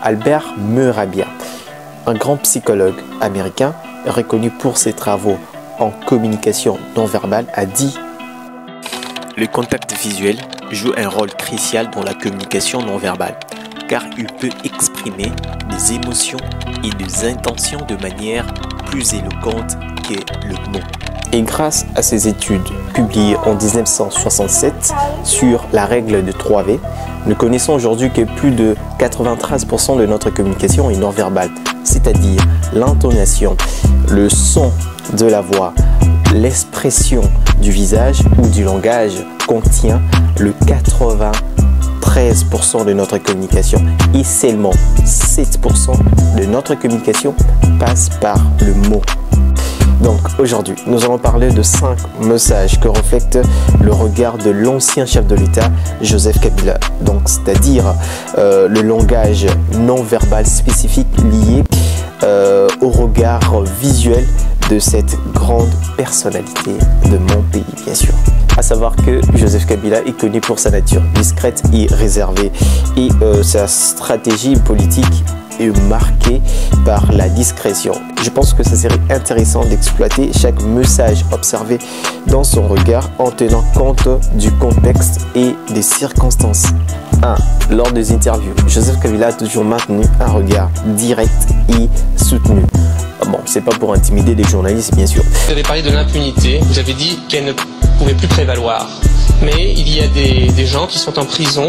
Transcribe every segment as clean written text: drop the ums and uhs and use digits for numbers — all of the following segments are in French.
Albert Mehrabian, un grand psychologue américain reconnu pour ses travaux en communication non verbale, a dit « Le contact visuel joue un rôle crucial dans la communication non verbale, car il peut exprimer des émotions et des intentions de manière plus éloquente que le mot. » Et grâce à ces études publiées en 1967 sur la règle de 3V, nous connaissons aujourd'hui que plus de 93% de notre communication est non verbale, c'est-à-dire l'intonation, le son de la voix, l'expression du visage ou du langage contient le 93% de notre communication et seulement 7% de notre communication passe par le mot. Donc aujourd'hui, nous allons parler de 5 messages que reflète le regard de l'ancien chef de l'État, Joseph Kabila. Donc c'est-à-dire le langage non verbal spécifique lié au regard visuel de cette grande personnalité de mon pays, bien sûr. À savoir que Joseph Kabila est connu pour sa nature discrète et réservée et sa stratégie politique est marquée par la discrétion. Je pense que ça serait intéressant d'exploiter chaque message observé dans son regard en tenant compte du contexte et des circonstances. 1. Lors des interviews, Joseph Kabila a toujours maintenu un regard direct et soutenu. Bon, c'est pas pour intimider les journalistes, bien sûr. Vous avez parlé de l'impunité, vous avez dit qu'elle ne pouvait plus prévaloir. Mais il y a des gens qui sont en prison,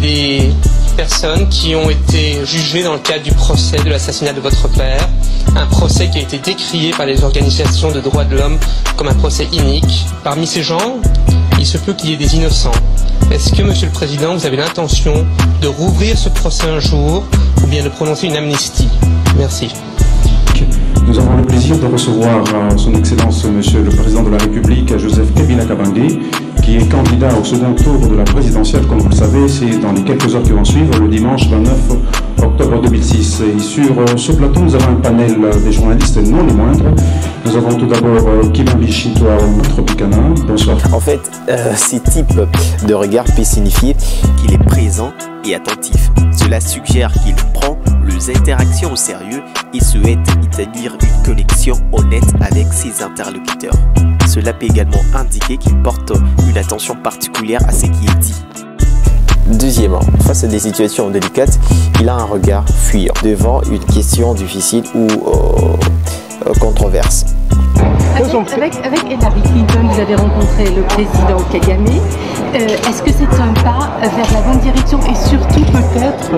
des personnes qui ont été jugées dans le cadre du procès de l'assassinat de votre père, un procès qui a été décrié par les organisations de droits de l'homme comme un procès inique. Parmi ces gens, il se peut qu'il y ait des innocents. Est-ce que, Monsieur le Président, vous avez l'intention de rouvrir ce procès un jour ou bien de prononcer une amnistie? Merci. Nous avons le plaisir de recevoir son Excellence Monsieur le Président de la République, Joseph Kabila Kabange, qui est candidat au second tour de la présidentielle. Comme vous le savez, c'est dans les quelques heures qui vont suivre, le dimanche 29 octobre 2006. Et sur ce plateau, nous avons un panel des journalistes non les moindres. Nous avons tout d'abord Kibambi Chitoa Tropicana. Bonsoir. En fait, ce type de regard peut signifier qu'il est présent et attentif. Cela suggère qu'il prend les interactions au sérieux et souhaite établir une connexion honnête avec ses interlocuteurs. Cela peut également indiquer qu'il porte une attention particulière à ce qui est dit. Deuxièmement, face à des situations délicates, il a un regard fuyant devant une question difficile ou controverse. Avec Hillary Clinton, vous avez rencontré le président Kagame. Est-ce que c'est un pas vers la bonne direction et surtout peut-être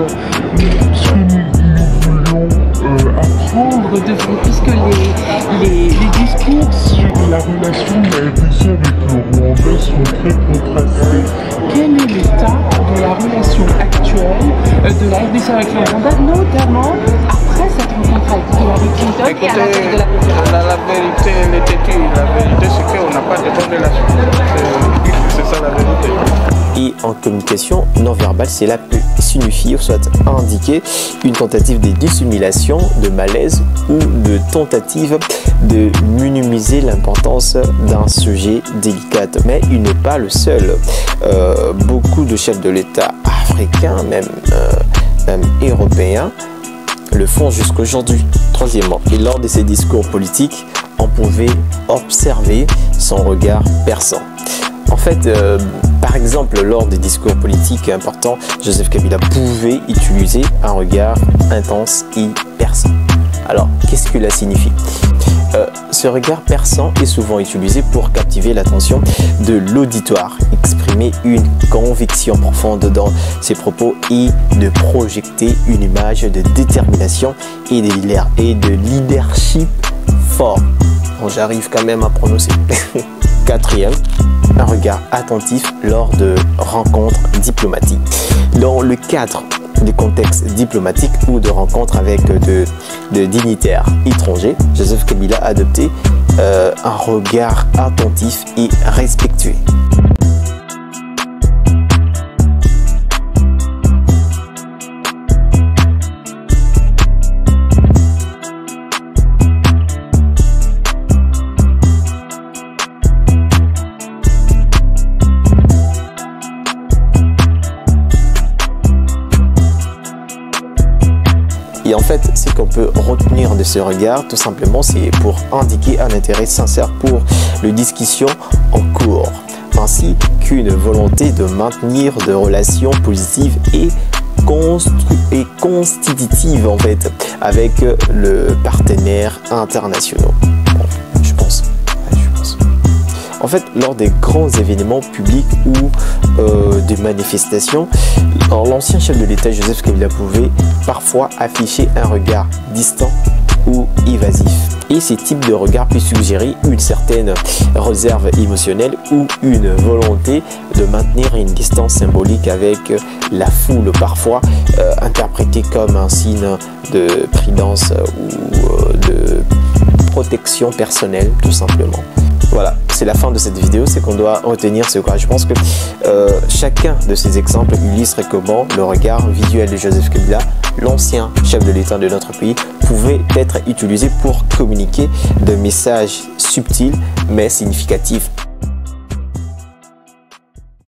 ce que nous voulions apprendre de vous, puisque les discours sur la relation de la RDC avec le Rwanda sont très contrastés. Quel est l'état de la relation actuelle de la RDC avec le Rwanda, notamment après cette rencontre avec Hillary Clinton? Écoutez, et à la tête de la population? La vérité, elle est têtue. La vérité, c'est qu'on n'a pas de bonne relation. C'est ça la vérité. Et en communication non verbale, cela peut signifier ou soit indiquer une tentative de dissimulation, de malaise ou de tentative de minimiser l'importance d'un sujet délicat. Mais il n'est pas le seul. Beaucoup de chefs de l'État africains, même européens, le font jusqu'aujourd'hui. Troisièmement, et lors de ses discours politiques, on pouvait observer son regard perçant. En fait, par exemple, lors des discours politiques importants, Joseph Kabila pouvait utiliser un regard intense et perçant. Alors, qu'est-ce que cela signifie? Ce regard perçant est souvent utilisé pour captiver l'attention de l'auditoire, exprimer une conviction profonde dans ses propos et de projeter une image de détermination et de leadership fort. Bon, j'arrive quand même à prononcer. Quatrième, un regard attentif lors de rencontres diplomatiques. Dans le cadre des contextes diplomatiques ou de rencontres avec de dignitaires étrangers, Joseph Kabila a adopté un regard attentif et respectueux. Et en fait, ce qu'on peut retenir de ce regard, tout simplement, c'est pour indiquer un intérêt sincère pour les discussions en cours, ainsi qu'une volonté de maintenir des relations positives et constitutives en fait avec le partenaire international. Bon, je pense. En fait, lors des grands événements publics ou des manifestations, l'ancien chef de l'État Joseph Kabila pouvait parfois afficher un regard distant ou évasif. Et ce type de regard peut suggérer une certaine réserve émotionnelle ou une volonté de maintenir une distance symbolique avec la foule, parfois interprétée comme un signe de prudence ou de protection personnelle, tout simplement. Voilà, c'est la fin de cette vidéo, c'est qu'on doit retenir ce quoi. Je pense que chacun de ces exemples illustre comment le regard visuel de Joseph Kabila, l'ancien chef de l'État de notre pays, pouvait être utilisé pour communiquer des messages subtils mais significatifs